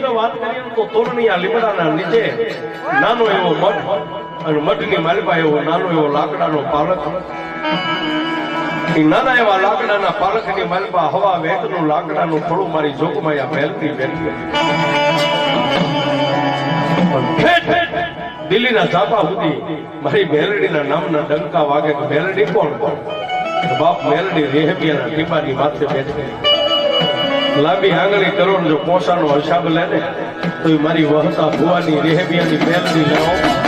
આપણે વાત કરીએ તો તોરણી આ લીમડાના નીચે નાનો એવો મઠ અને મઠની માલપા એવો નાનો એવો લાકડાનો પાલક, નાના એવા લાકડાના પાલકની માલપા હવા વેગનું લાકડાનું થોડું મારી જોગમાં આ મેલડી બેઠી દિલ્હીના ઝાપા સુધી મારી મેલડીના નામના ડંકા વાગે કે મેલડી કોણ કોણ? બાપ મેલડી રેહમિયાના ટીપાની માથે બેઠી લાંબી આંગળી કરોડ જો પોસાનો હિસાબ લે ને તો મારી વહતા ભુવાની રેહમિયાની મેલડી લાવો